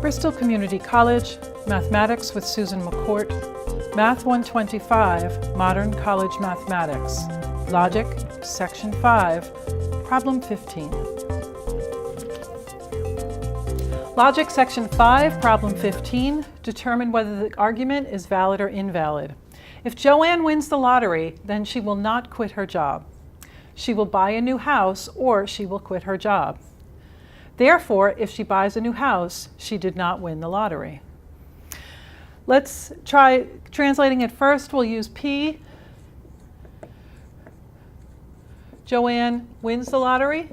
Bristol Community College, Mathematics with Susan McCourt, Math 125, Modern College Mathematics, Logic, Section 5, Problem 15. Logic, Section 5, Problem 15, determine whether the argument is valid or invalid. If Joanne wins the lottery, then she will not quit her job. She will buy a new house or she will quit her job. Therefore, if she buys a new house, she did not win the lottery. Let's try translating it first. We'll use P. Joanne wins the lottery.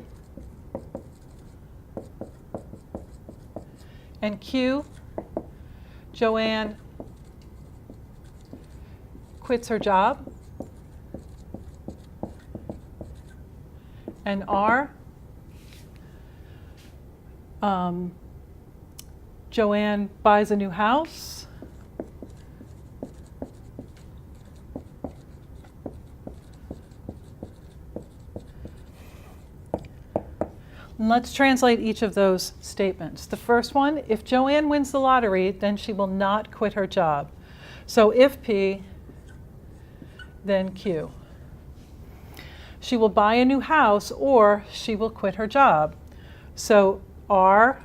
And Q. Joanne quits her job. And R. Joanne buys a new house. And let's translate each of those statements. The first one, if Joanne wins the lottery, then she will not quit her job. So if P, then Q. She will buy a new house or she will quit her job. So R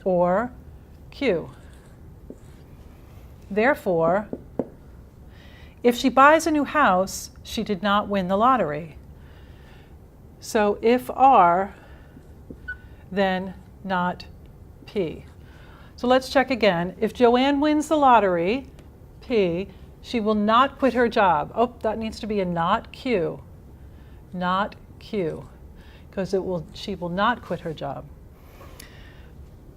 or Q. Therefore, if she buys a new house, she did not win the lottery. So if R, then not P. So let's check again. If Joanne wins the lottery, P, she will not quit her job. Oh, that needs to be a not Q. Not Q, because she will not quit her job.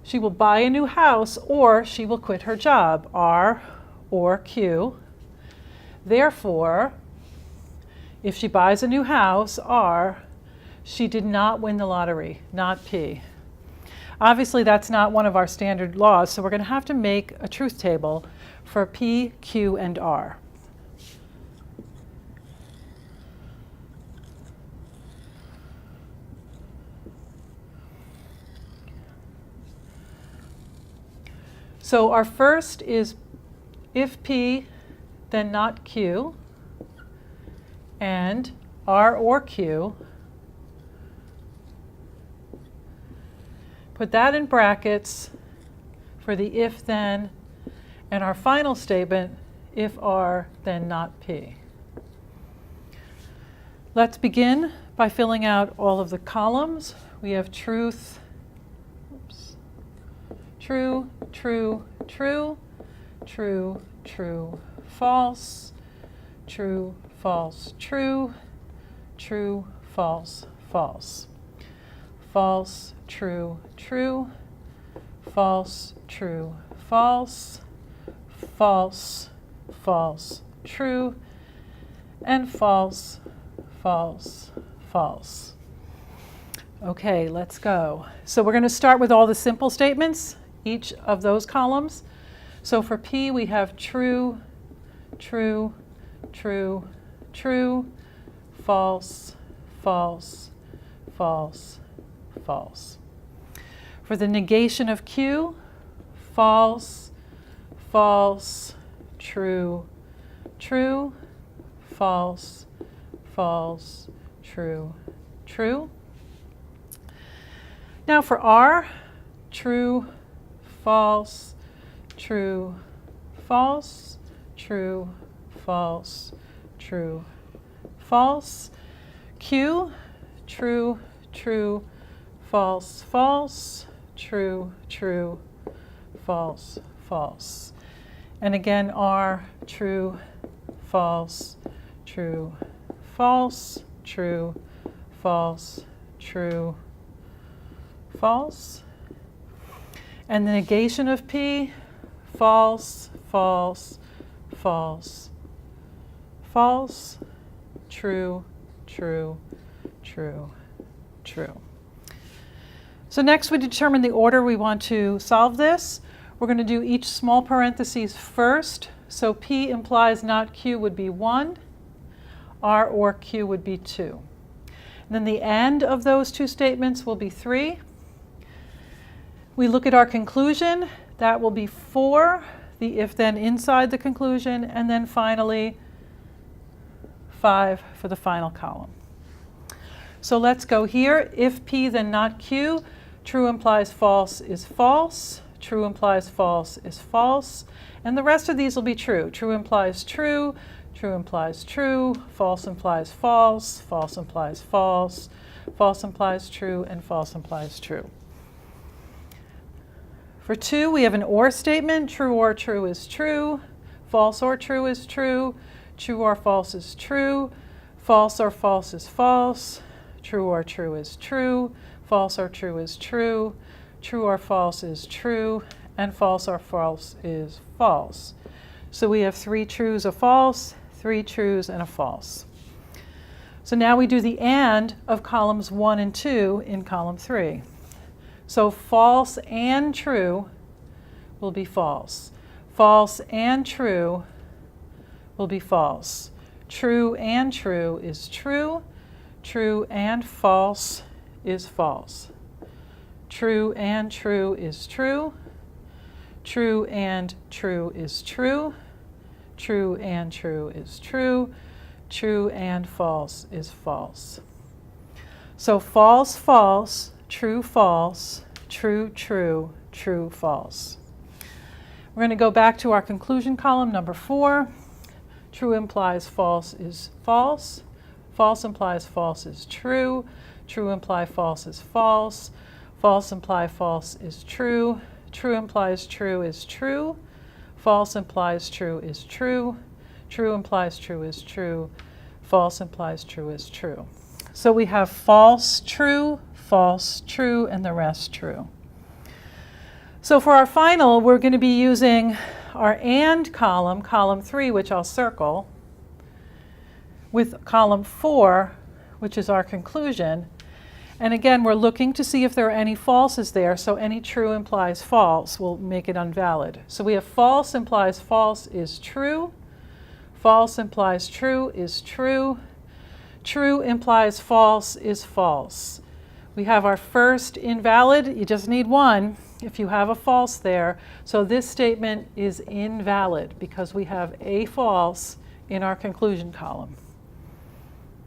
She will buy a new house or she will quit her job, R or Q. Therefore, if she buys a new house, R, she did not win the lottery, not P. Obviously, that's not one of our standard laws, so we're going to have to make a truth table for P, Q, and R. So our first is if P, then not Q, and R or Q. Put that in brackets for the if, then, and our final statement, if R, then not P. Let's begin by filling out all of the columns. We have truth, true, true, true, true, true, false, true, false, true, true, false, false, false, true, true, false, true, false, false, false, true, and false, false, false. Okay, let's go. So we're going to start with all the simple statements, each of those columns. So for P, we have true, true, true, true, false, false, false, false. For the negation of Q, false, false, true, true, false, false, true, true. Now for R, true, false, true, false, true, false, true, false. Q, true, true, false, false, true, true, false, false. And again, R, true, false, true, false, true, false, true, false. And the negation of P, false, false, false, false, true, true, true, true. So next we determine the order we want to solve this. We're going to do each small parentheses first. So P implies not Q would be 1, R or Q would be 2. And then the and of those two statements will be 3. We look at our conclusion. That will be 4, the if then inside the conclusion, and then finally 5 for the final column. So let's go here. If P then not Q, true implies false is false. True implies false is false. And the rest of these will be true. True implies true. True implies true. False implies false. False implies false. False implies true. And false implies true. For 2, we have an or statement. True or true is true. False or true is true. True or false is true. False or false is false. True or true is true. False or true is true. True or false is true. And false or false is false. So we have 3 trues, a false, 3 trues, and a false. So now we do the and of columns 1 and 2 in column 3. So false and true will be false. False and true will be false. True and true is true. True and false is false. True and true is true. True and true is true. True and true is true. True and false is false. So false, false, true, false, true, true, true, false. We're going to go back to our conclusion column, number 4. True implies false is false. False implies false is true. True imply false is false. False imply false is true. True implies true is true. False implies true is true. True implies true is true. False implies true is true. So we have false, true, and the rest true. So for our final, we're going to be using our and column, column 3, which I'll circle, with column 4, which is our conclusion. And again, we're looking to see if there are any falses there, so any true implies false will make it invalid. So we have false implies false is true. False implies true is true. True implies false is false. We have our first invalid. You just need one if you have a false there. So this statement is invalid because we have a false in our conclusion column.